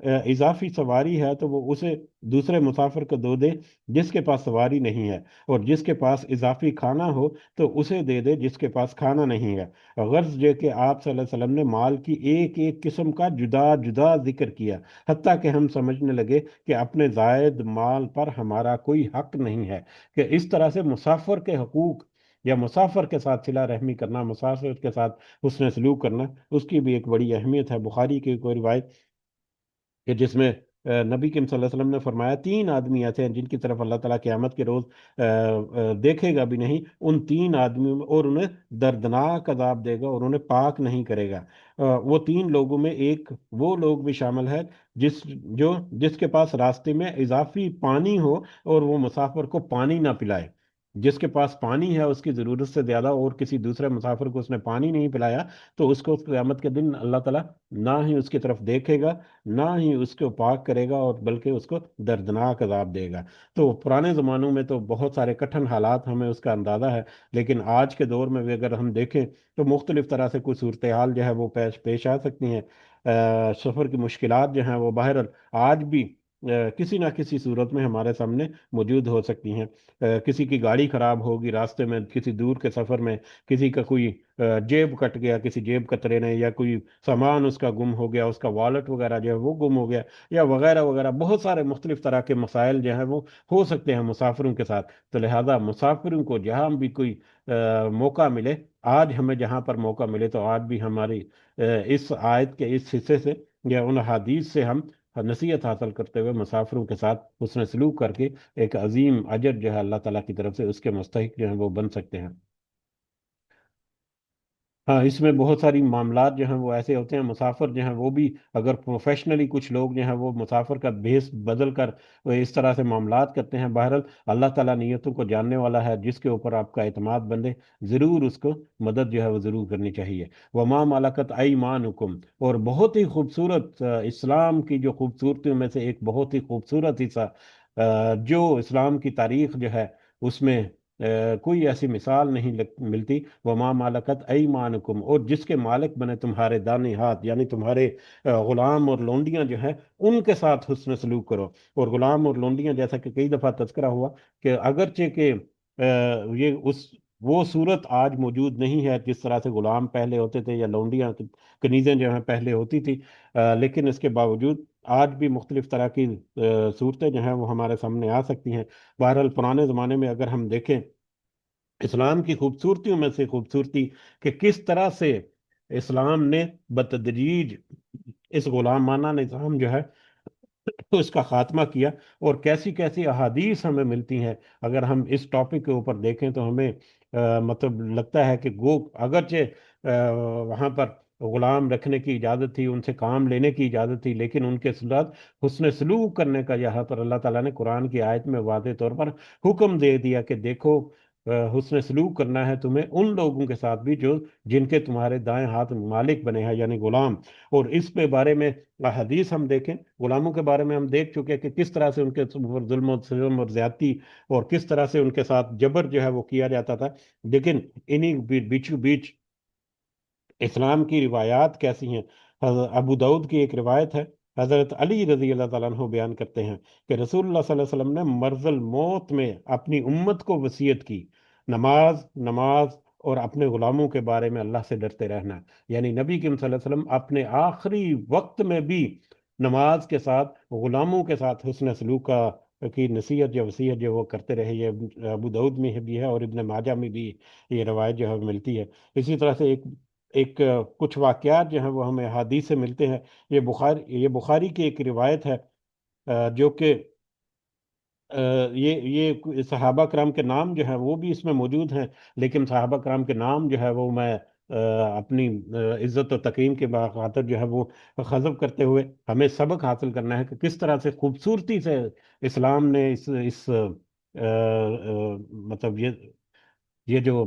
اضافی سواری ہے تو وہ اسے دوسرے مسافر کو دو دے جس کے پاس سواری نہیں ہے، اور جس کے پاس اضافی کھانا ہو تو اسے دے دے جس کے پاس کھانا نہیں ہے۔ غرض یہ کہ آپ صلی اللہ علیہ وسلم نے مال کی ایک ایک قسم کا جدا جدا ذکر کیا، حتیٰ کہ ہم سمجھنے لگے کہ اپنے زائد مال پر ہمارا کوئی حق نہیں ہے۔ کہ اس طرح سے مسافر کے حقوق یا مسافر کے ساتھ صلہ رحمی کرنا، مسافر کے ساتھ حسن سلوک کرنا، اس کی بھی ایک بڑی اہمیت ہے۔ بخاری کی کوئی روایت کہ جس میں نبی کریم صلی اللہ علیہ وسلم نے فرمایا تین آدمی ایسے ہیں جن کی طرف اللہ تعالیٰ قیامت کے روز دیکھے گا بھی نہیں، ان تین آدمیوں میں، اور انہیں دردناک عذاب دے گا اور انہیں پاک نہیں کرے گا۔ وہ تین لوگوں میں ایک وہ لوگ بھی شامل ہے جس جس کے پاس راستے میں اضافی پانی ہو اور وہ مسافر کو پانی نہ پلائے۔ جس کے پاس پانی ہے اس کی ضرورت سے زیادہ، اور کسی دوسرے مسافر کو اس نے پانی نہیں پلایا، تو اس کو قیامت کے دن اللہ تعالیٰ نہ ہی اس کی طرف دیکھے گا، نہ ہی اس کو پاک کرے گا، اور بلکہ اس کو دردناک عذاب دے گا۔ تو پرانے زمانوں میں تو بہت سارے کٹھن حالات ہمیں اس کا اندازہ ہے، لیکن آج کے دور میں بھی اگر ہم دیکھیں تو مختلف طرح سے کوئی صورتحال جو ہے وہ پیش پیش آ سکتی ہیں۔ سفر کی مشکلات جو ہیں وہ بہرحال آج بھی کسی نہ کسی صورت میں ہمارے سامنے موجود ہو سکتی ہیں۔ کسی کی گاڑی خراب ہوگی راستے میں، کسی دور کے سفر میں، کسی کا کوئی جیب کٹ گیا کسی جیب کترے نے، یا کوئی سامان اس کا گم ہو گیا، اس کا والٹ وغیرہ جو ہے وہ گم ہو گیا، یا وغیرہ وغیرہ، بہت سارے مختلف طرح کے مسائل جو ہیں وہ ہو سکتے ہیں مسافروں کے ساتھ۔ تو لہذا مسافروں کو جہاں بھی کوئی موقع ملے، آج ہمیں جہاں پر موقع ملے تو آج بھی ہماری اس آیت کے اس حصے سے یا ان حدیث سے ہم نصیحت حاصل کرتے ہوئے مسافروں کے ساتھ حسن سلوک کر کے ایک عظیم اجر جو ہے اللہ تعالیٰ کی طرف سے اس کے مستحق جو ہیں وہ بن سکتے ہیں۔ ہاں، اس میں بہت ساری معاملات جو ہیں وہ ایسے ہوتے ہیں، مسافر جو ہیں وہ بھی اگر پروفیشنلی کچھ لوگ جو ہیں وہ مسافر کا بھیس بدل کر وہ اس طرح سے معاملات کرتے ہیں، بہرحال اللہ تعالیٰ نیتوں کو جاننے والا ہے، جس کے اوپر آپ کا اعتماد بندے ضرور اس کو مدد جو ہے وہ ضرور کرنی چاہیے۔ وما ملکت ایمانکم، اور بہت ہی خوبصورت اسلام کی جو خوبصورتیوں میں سے ایک بہت ہی خوبصورت حصہ جو اسلام کی تاریخ جو ہے اس میں کوئی ایسی مثال نہیں ملتی۔ وما مالکت ایمانکم، اور جس کے مالک بنے تمہارے دانے ہاتھ، یعنی تمہارے غلام اور لونڈیاں جو ہیں ان کے ساتھ حسن سلوک کرو۔ اور غلام اور لونڈیاں جیسا کہ کئی دفعہ تذکرہ ہوا کہ اگرچہ کہ یہ وہ صورت آج موجود نہیں ہے جس طرح سے غلام پہلے ہوتے تھے یا لونڈیاں کنیزیں جو ہیں پہلے ہوتی تھی، لیکن اس کے باوجود آج بھی مختلف طرح کی صورتیں جو ہیں وہ ہمارے سامنے آ سکتی ہیں۔ بہرحال پرانے زمانے میں اگر ہم دیکھیں اسلام کی خوبصورتیوں میں سے خوبصورتی کہ کس طرح سے اسلام نے بتدریج اس غلامانہ نظام جو ہے اس کا خاتمہ کیا، اور کیسی کیسی احادیث ہمیں ملتی ہیں۔ اگر ہم اس ٹاپک کے اوپر دیکھیں تو ہمیں مطلب لگتا ہے کہ اگرچہ وہاں پر غلام رکھنے کی اجازت تھی، ان سے کام لینے کی اجازت تھی، لیکن ان کے ساتھ حسن سلوک کرنے کا یہاں پر اللہ تعالیٰ نے قرآن کی آیت میں واضح طور پر حکم دے دیا کہ دیکھو حسن سلوک کرنا ہے تمہیں ان لوگوں کے ساتھ بھی جو جن کے تمہارے دائیں ہاتھ مالک بنے ہیں، یعنی غلام۔ اور اس پہ بارے میں حدیث ہم دیکھیں، غلاموں کے بارے میں ہم دیکھ چکے ہیں کہ کس طرح سے ان کے اوپر ظلم و ستم اور زیادتی اور کس طرح سے ان کے ساتھ جبر جو ہے وہ کیا جاتا تھا۔ لیکن انہی بیچو بیچ اسلام کی روایات کیسی ہیں۔ حضرت ابو داؤد کی ایک روایت ہے، حضرت علی رضی اللہ تعالیٰ عنہ بیان کرتے ہیں کہ رسول اللہ صلی اللہ علیہ وسلم نے مرض الموت میں اپنی امت کو وصیت کی، نماز نماز اور اپنے غلاموں کے بارے میں اللہ سے ڈرتے رہنا۔ یعنی نبی کریم صلی اللہ علیہ وسلم اپنے آخری وقت میں بھی نماز کے ساتھ غلاموں کے ساتھ حسن سلوک کی نصیحت یا وصیت جو وہ کرتے رہے۔ یہ ابو داؤد میں بھی ہے اور ابن ماجہ میں بھی یہ روایت جو ہے ملتی ہے۔ اسی طرح سے ایک کچھ واقعات جو ہیں وہ ہمیں حدیث سے ملتے ہیں۔ یہ بخاری کی ایک روایت ہے جو کہ یہ صحابہ کرام کے نام جو ہے وہ بھی اس میں موجود ہیں، لیکن صحابہ کرام کے نام جو ہے وہ میں اپنی عزت و تقریم کے خاطر جو ہے وہ حذف کرتے ہوئے ہمیں سبق حاصل کرنا ہے کہ کس طرح سے خوبصورتی سے اسلام نے اس مطلب یہ جو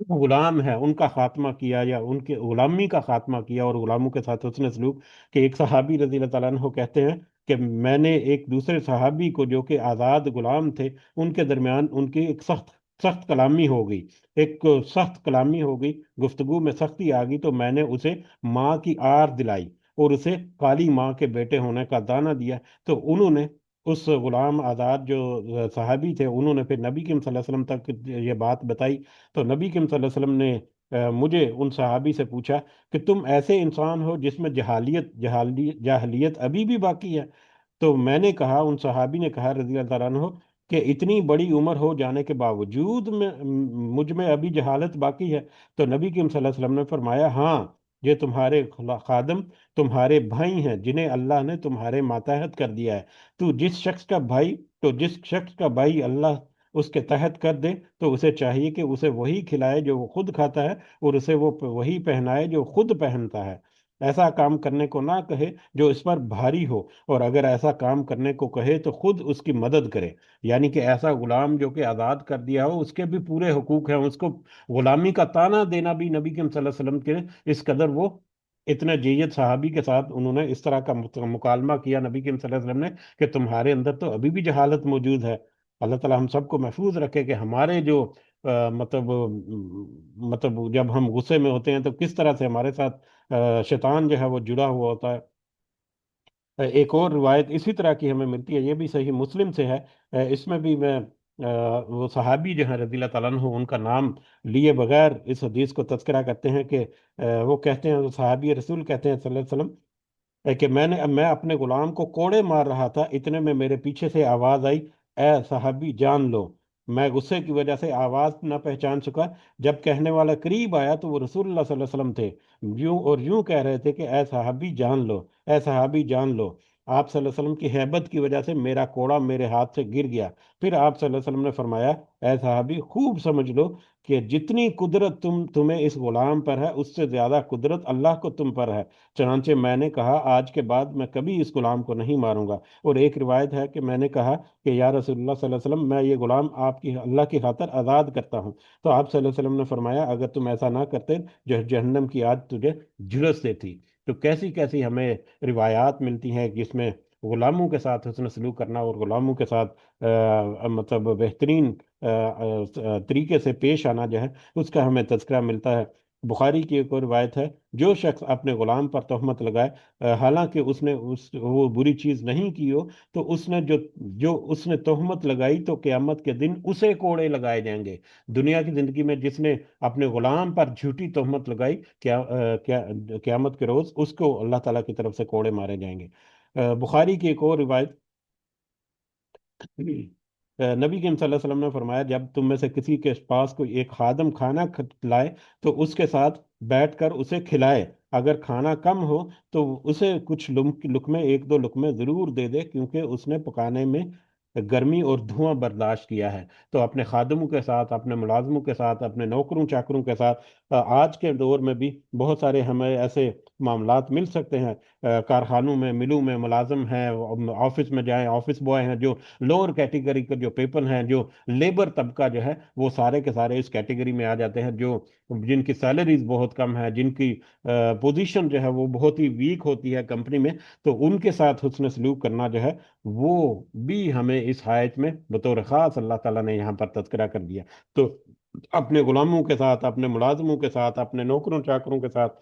غلام ہے ان کا خاتمہ کیا، یا ان کے غلامی کا خاتمہ کیا اور غلاموں کے ساتھ حسن سلوک۔ کہ ایک صحابی رضی اللہ تعالیٰ عنہ کہتے ہیں کہ میں نے ایک دوسرے صحابی کو جو کہ آزاد غلام تھے ان کے درمیان ان کی ایک سخت سخت کلامی ہو گئی، ایک سخت کلامی ہو گئی، گفتگو میں سختی آ گئی، تو میں نے اسے ماں کی آر دلائی، اور اسے کالی ماں کے بیٹے ہونے کا دانہ دیا، تو انہوں نے اس غلام آزاد جو صحابی تھے، انہوں نے پھر نبی کریم صلی اللہ علیہ وسلم تک یہ بات بتائی، تو نبی کریم صلی اللہ علیہ وسلم نے مجھے ان صحابی سے پوچھا کہ تم ایسے انسان ہو جس میں جاہلیت ابھی بھی باقی ہے؟ تو میں نے کہا، ان صحابی نے کہا رضی اللہ تعالیٰ عنہ، کہ اتنی بڑی عمر ہو جانے کے باوجود مجھ میں ابھی جہالت باقی ہے؟ تو نبی کریم صلی اللہ علیہ وسلم نے فرمایا، ہاں، یہ تمہارے خادم تمہارے بھائی ہیں جنہیں اللہ نے تمہارے ماتحت کر دیا ہے۔ تو جس شخص کا بھائی اللہ اس کے تحت کر دے، تو اسے چاہیے کہ اسے وہی کھلائے جو وہ خود کھاتا ہے، اور اسے وہ وہی پہنائے جو خود پہنتا ہے۔ ایسا کام کرنے کو نہ کہے جو اس پر بھاری ہو، اور اگر ایسا کام کرنے کو کہے تو خود اس کی مدد کرے۔ یعنی کہ ایسا غلام جو کہ آزاد کر دیا ہو، اس کے بھی پورے حقوق ہیں، اس کو غلامی کا تانا دینا بھی نبی کریم صلی اللہ علیہ وسلم کے اس قدر وہ اتنے جید صحابی کے ساتھ انہوں نے اس طرح کا مکالمہ کیا نبی کریم صلی اللہ علیہ وسلم نے، کہ تمہارے اندر تو ابھی بھی جہالت موجود ہے۔ اللہ تعالیٰ ہم سب کو محفوظ رکھے کہ ہمارے جو مطلب جب ہم غصے میں ہوتے ہیں تو کس طرح سے ہمارے ساتھ شیطان جو ہے وہ جڑا ہوا ہوتا ہے۔ ایک اور روایت اسی طرح کی ہمیں ملتی ہے، یہ بھی صحیح مسلم سے ہے۔ اس میں بھی میں وہ صحابی جو ہیں رضی اللہ تعالیٰ عنہ، ان کا نام لیے بغیر اس حدیث کو تذکرہ کرتے ہیں کہ وہ کہتے ہیں، وہ صحابی رسول کہتے ہیں صلی اللہ علیہ وسلم، کہ میں اپنے غلام کو کوڑے مار رہا تھا، اتنے میں میرے پیچھے سے آواز آئی، اے صحابی جان لو۔ میں غصے کی وجہ سے آواز نہ پہچان سکا، جب کہنے والا قریب آیا تو وہ رسول اللہ صلی اللہ علیہ وسلم تھے، یوں کہہ رہے تھے کہ اے صحابی جان لو، اے صحابی جان لو۔ آپ صلی اللہ علیہ وسلم کی ہیبت کی وجہ سے میرا کوڑا میرے ہاتھ سے گر گیا۔ پھر آپ صلی اللہ علیہ وسلم نے فرمایا، اے صحابی خوب سمجھ لو کہ جتنی قدرت تمہیں اس غلام پر ہے، اس سے زیادہ قدرت اللہ کو تم پر ہے۔ چنانچہ میں نے کہا، آج کے بعد میں کبھی اس غلام کو نہیں ماروں گا۔ اور ایک روایت ہے کہ میں نے کہا کہ یا رسول اللہ صلی اللہ علیہ وسلم، میں یہ غلام آپ کی اللہ کی خاطر آزاد کرتا ہوں۔ تو آپ صلی اللہ علیہ وسلم نے فرمایا، اگر تم ایسا نہ کرتے جو جہنم کی آگ تجھے جھلس دیتی۔ تو کیسی کیسی ہمیں روایات ملتی ہیں جس میں غلاموں کے ساتھ حسن سلوک کرنا اور غلاموں کے ساتھ مطلب بہترین طریقے سے پیش آنا جو ہے، اس کا ہمیں تذکرہ ملتا ہے۔ بخاری کی ایک اور روایت ہے، جو شخص اپنے غلام پر تہمت لگائے، حالانکہ اس نے وہ بری چیز نہیں کی ہو، تو اس نے تہمت لگائی تو قیامت کے دن اسے کوڑے لگائے جائیں گے۔ دنیا کی زندگی میں جس نے اپنے غلام پر جھوٹی تہمت لگائی، قیامت کے روز اس کو اللہ تعالیٰ کی طرف سے کوڑے مارے جائیں گے۔ بخاری کی ایک اور روایت، نبی کریم صلی اللہ علیہ وسلم نے فرمایا، جب تم میں سے کسی کے پاس کوئی ایک خادم کھانا لائے تو اس کے ساتھ بیٹھ کر اسے کھلائے، اگر کھانا کم ہو تو اسے کچھ لقمے، ایک دو لقمے ضرور دے دے، کیونکہ اس نے پکانے میں گرمی اور دھواں برداشت کیا ہے۔ تو اپنے خادموں کے ساتھ، اپنے ملازموں کے ساتھ، اپنے نوکروں چاکروں کے ساتھ آج کے دور میں بھی بہت سارے ہمیں ایسے معاملات مل سکتے ہیں۔ کارخانوں میں، ملوں میں ملازم ہیں، آفس میں جائیں، آفس بوائے ہیں، جو لوور کیٹیگری کے جو پیپل ہیں، جو لیبر طبقہ جو ہے، وہ سارے کے سارے اس کیٹیگری میں آ جاتے ہیں، جن کی سیلریز بہت کم ہے، جن کی پوزیشن جو ہے وہ بہت ہی ویک ہوتی ہے کمپنی میں، تو ان کے ساتھ حسن سلوک کرنا جو ہے وہ بھی ہمیں اس آیت میں بطور خاص اللہ تعالیٰ نے یہاں پر تذکرہ کر دیا۔ تو اپنے غلاموں کے ساتھ، اپنے ملازموں کے ساتھ، اپنے نوکروں چاکروں کے ساتھ،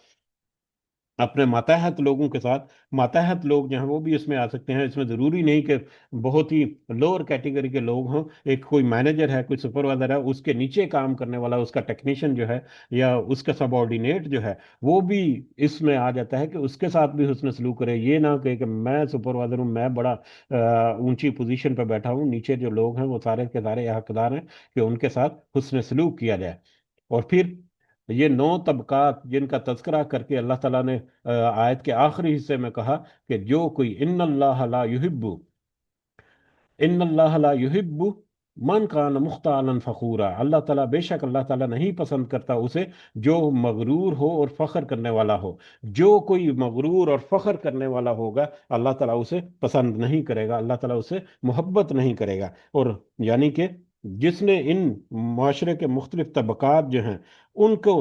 اپنے ماتحت لوگوں کے ساتھ، ماتحت لوگ جو ہیں وہ بھی اس میں آ سکتے ہیں، اس میں ضروری نہیں کہ بہت ہی لوور کیٹیگری کے لوگ ہوں۔ ایک کوئی مینیجر ہے، کوئی سپروائزر ہے، اس کے نیچے کام کرنے والا، اس کا ٹیکنیشین جو ہے یا اس کا سب آرڈینیٹ جو ہے، وہ بھی اس میں آ جاتا ہے کہ اس کے ساتھ بھی حسن سلوک کرے۔ یہ نہ کہ میں سپروائزر ہوں، میں بڑا اونچی پوزیشن پہ بیٹھا ہوں، نیچے جو لوگ ہیں وہ سارے کے سارے حقدار ہیں کہ ان کے ساتھ حسن سلوک کیا جائے۔ اور پھر یہ 9 طبقات جن کا تذکرہ کر کے اللہ تعالیٰ نے آیت کے آخری حصے میں کہا کہ جو کوئی ان اللہ لا یحب من کان مختالا فخورا، اللہ تعالیٰ بے شک اللہ تعالیٰ نہیں پسند کرتا اسے جو مغرور ہو اور فخر کرنے والا ہو۔ جو کوئی مغرور اور فخر کرنے والا ہوگا، اللہ تعالیٰ اسے پسند نہیں کرے گا، اللہ تعالیٰ اسے محبت نہیں کرے گا۔ اور یعنی کہ جس نے ان معاشرے کے مختلف طبقات جو ہیں، ان کو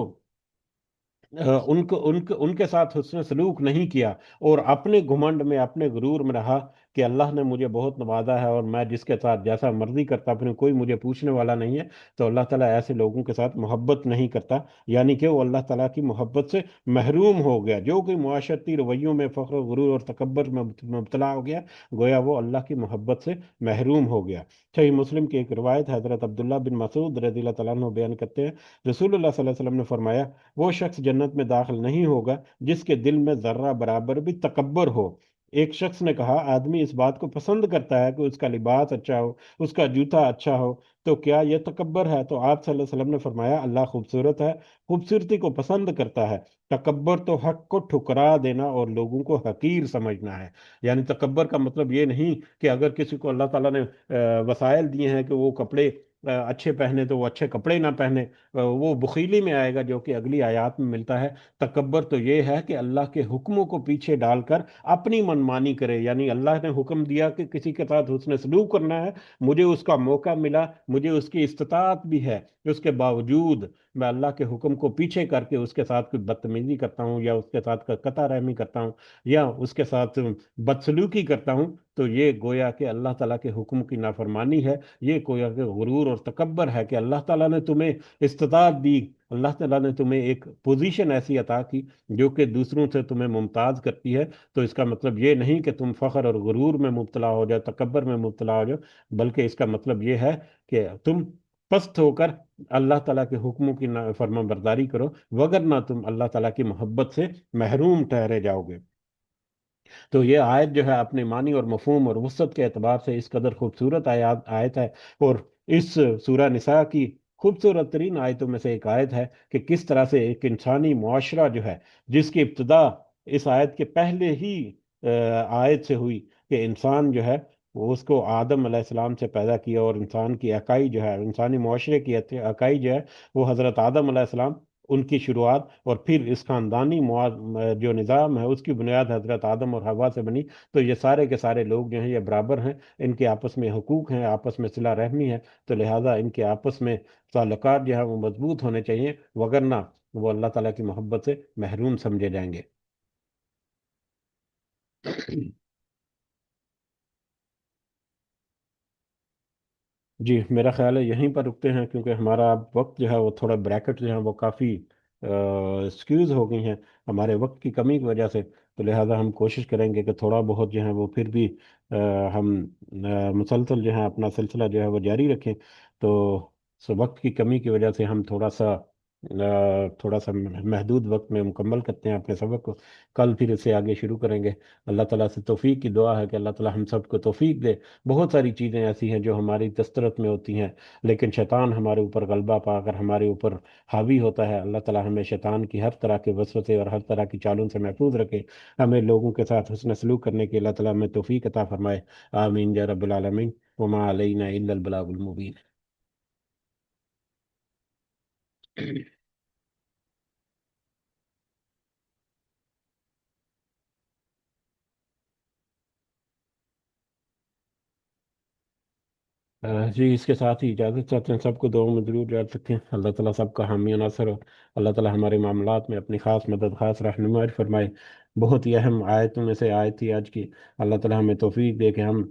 ان کے ساتھ حسن سلوک نہیں کیا، اور اپنے گھمنڈ میں، اپنے غرور میں رہا، کہ اللہ نے مجھے بہت نوازا ہے اور میں جس کے ساتھ جیسا مرضی کرتا پھر کوئی مجھے پوچھنے والا نہیں ہے، تو اللہ تعالیٰ ایسے لوگوں کے ساتھ محبت نہیں کرتا، یعنی کہ وہ اللہ تعالیٰ کی محبت سے محروم ہو گیا۔ جو کوئی معاشرتی رویوں میں فخر و غرور اور تکبر میں مبتلا ہو گیا، گویا وہ اللہ کی محبت سے محروم ہو گیا۔ صحیح مسلم کی ایک روایت حضرت عبداللہ بن مسعود رضی اللہ تعالیٰ عنہ بیان کرتے ہیں، رسول اللہ صلی اللہ علیہ وسلم نے فرمایا، وہ شخص جنت میں داخل نہیں ہوگا جس کے دل میں ذرہ برابر بھی تکبر ہو۔ ایک شخص نے کہا، آدمی اس بات کو پسند کرتا ہے کہ اس کا لباس اچھا ہو، اس کا جوتا اچھا ہو، تو کیا یہ تکبر ہے؟ تو آپ صلی اللہ علیہ وسلم نے فرمایا، اللہ خوبصورت ہے، خوبصورتی کو پسند کرتا ہے، تکبر تو حق کو ٹھکرا دینا اور لوگوں کو حقیر سمجھنا ہے۔ یعنی تکبر کا مطلب یہ نہیں کہ اگر کسی کو اللہ تعالیٰ نے وسائل دیے ہیں کہ وہ کپڑے اچھے پہنے تو وہ اچھے کپڑے نہ پہنے، وہ بخیلی میں آئے گا، جو کہ اگلی آیات میں ملتا ہے۔ تکبر تو یہ ہے کہ اللہ کے حکموں کو پیچھے ڈال کر اپنی منمانی کرے، یعنی اللہ نے حکم دیا کہ کسی کے ساتھ حسن سلوک کرنا ہے، مجھے اس کا موقع ملا، مجھے اس کی استطاعت بھی ہے، اس کے باوجود میں اللہ کے حکم کو پیچھے کر کے اس کے ساتھ کوئی بدتمیزی کرتا ہوں یا اس کے ساتھ قطع رحمی کرتا ہوں یا اس کے ساتھ بدسلوکی کرتا ہوں، تو یہ گویا کہ اللہ تعالیٰ کے حکم کی نافرمانی ہے، یہ گویا کہ غرور اور تکبر ہے کہ اللہ تعالیٰ نے تمہیں استطاعت دی، اللہ تعالیٰ نے تمہیں ایک پوزیشن ایسی عطا کی جو کہ دوسروں سے تمہیں ممتاز کرتی ہے، تو اس کا مطلب یہ نہیں کہ تم فخر اور غرور میں مبتلا ہو جاؤ، تکبر میں مبتلا ہو جاؤ، بلکہ اس کا مطلب یہ ہے کہ تم پست ہو کر اللہ تعالیٰ کے حکموں کی فرما برداری کرو، وگرنہ تم اللہ تعالیٰ کی محبت سے محروم ٹھہرے جاؤ گے۔ تو یہ آیت جو ہے اپنے معنی اور مفہوم اور وسعت کے اعتبار سے اس قدر خوبصورت آیت ہے، اور اس سورہ نساء کی خوبصورت ترین آیتوں میں سے ایک آیت ہے کہ کس طرح سے ایک انسانی معاشرہ جو ہے، جس کی ابتدا اس آیت کے پہلے ہی آیت سے ہوئی کہ انسان جو ہے وہ اس کو آدم علیہ السلام سے پیدا کیا، اور انسان کی اکائی جو ہے، انسانی معاشرے کی اکائی جو ہے وہ حضرت آدم علیہ السلام، ان کی شروعات، اور پھر اس خاندانی جو نظام ہے اس کی بنیاد حضرت آدم اور حوا سے بنی۔ تو یہ سارے کے سارے لوگ جو ہیں یہ برابر ہیں، ان کے آپس میں حقوق ہیں، آپس میں صلہ رحمی ہے، تو لہٰذا ان کے آپس میں تعلقات جو ہے وہ مضبوط ہونے چاہیے، وگرنہ وہ اللہ تعالیٰ کی محبت سے محروم سمجھے جائیں گے۔ جی میرا خیال ہے یہیں پر رکتے ہیں، کیونکہ ہمارا اب وقت جو ہے وہ تھوڑا بریکٹ جو ہے وہ کافی سکیوز ہو گئی ہیں ہمارے وقت کی کمی کی وجہ سے، تو لہٰذا ہم کوشش کریں گے کہ تھوڑا بہت جو ہے وہ پھر بھی ہم مسلسل جو ہے اپنا سلسلہ جو ہے وہ جاری رکھیں۔ تو وقت کی کمی کی وجہ سے ہم تھوڑا سا محدود وقت میں مکمل کرتے ہیں اپنے سبق کو، کل پھر اسے آگے شروع کریں گے۔ اللہ تعالیٰ سے توفیق کی دعا ہے کہ اللہ تعالیٰ ہم سب کو توفیق دے۔ بہت ساری چیزیں ایسی ہیں جو ہماری دسترت میں ہوتی ہیں، لیکن شیطان ہمارے اوپر غلبہ پا کر ہمارے اوپر حاوی ہوتا ہے۔ اللہ تعالیٰ ہمیں شیطان کی ہر طرح کے وسوسے اور ہر طرح کی چالوں سے محفوظ رکھے، ہمیں لوگوں کے ساتھ حسن سلوک کرنے کی اللہ تعالیٰ ہمیں توفیق عطا فرمائے۔ آمین یا رب العالمین، وما علینا الا البلاغ المبین۔ جی اس کے ساتھ ہی اجازت چاہتے ہیں، سب کو دعاؤں میں ضرور یاد رکھیں، اللہ تعالیٰ سب کا حامی و ناصر ہو، اللہ تعالیٰ ہمارے معاملات میں اپنی خاص مدد، خاص رہنمائی فرمائے۔ بہت ہی اہم آیتوں میں سے آیت تھی آج کی، اللہ تعالیٰ ہمیں توفیق دے کہ ہم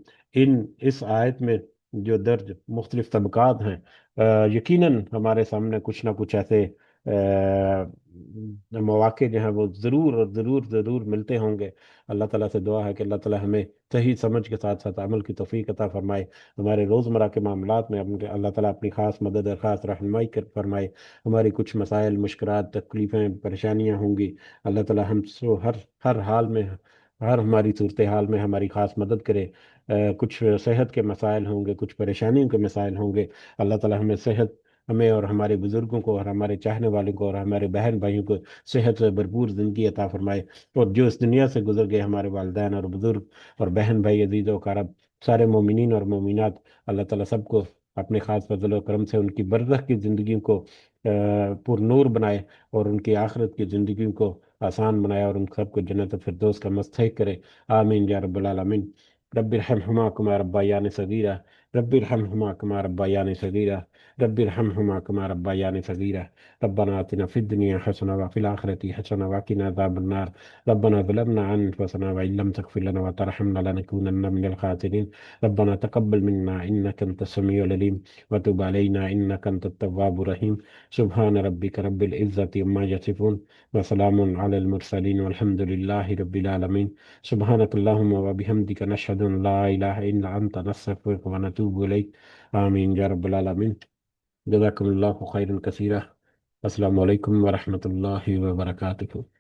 اس آیت میں جو درج مختلف طبقات ہیں، یقیناً ہمارے سامنے کچھ نہ کچھ ایسے مواقع جو ہیں وہ ضرور اور ضرور ضرور ملتے ہوں گے۔ اللہ تعالیٰ سے دعا ہے کہ اللہ تعالیٰ ہمیں صحیح سمجھ کے ساتھ ساتھ عمل کی توفیق عطا فرمائے، ہمارے روزمرہ کے معاملات میں اللہ تعالیٰ اپنی خاص مدد اور خاص رہنمائی فرمائے۔ ہماری کچھ مسائل، مشکلات، تکلیفیں، پریشانیاں ہوں گی، اللہ تعالیٰ ہم سو ہر حال میں، ہر ہماری صورتحال میں ہماری خاص مدد کرے۔ کچھ صحت کے مسائل ہوں گے، کچھ پریشانیوں کے مسائل ہوں گے، اللہ تعالیٰ ہمیں اور ہمارے بزرگوں کو اور ہمارے چاہنے والوں کو اور ہمارے بہن بھائیوں کو صحت سے بھرپور زندگی عطا فرمائے، اور جو اس دنیا سے گزر گئے ہمارے والدین اور بزرگ اور بہن بھائی عزیز و اقارب، سارے مومنین اور مومنات، اللہ تعالیٰ سب کو اپنے خاص فضل و کرم سے ان کی برزخ کی زندگیوں کو پر نور بنائے، اور ان کی آخرت کی زندگیوں کو آسان بنائے، اور ان سب کو جنت الفردوس کا مستحق کرے۔ آمین یا رب العالمین۔ رب ارحمہما کما ربیانی صغیرا، رب ارحمهما كما ربياني صغيرا. رب ارحمهما كما ربياني صغيرا. ربنا آتنا في الدنيا حسنة وفي الآخرة حسنة وقنا عذاب النار. ربنا ظلمنا أنفسنا وإن لم تغفر لنا وترحمنا لنكونن من الخاسرين. ربنا تقبل منا إنك أنت السميع العليم وتب علينا إنك أنت التواب الرحيم. سبحان ربك رب العزة عما يصفون وسلام على المرسلين والحمد لله رب العالمين. سبحانك اللهم وبحمدك نشهد أن لا إله إلا أنت نستغفرك ونتوب إليك. آمين يا رب العالمين. جزاكم الله خيرا كثيرا. السلام عليكم ورحمة الله وبركاته.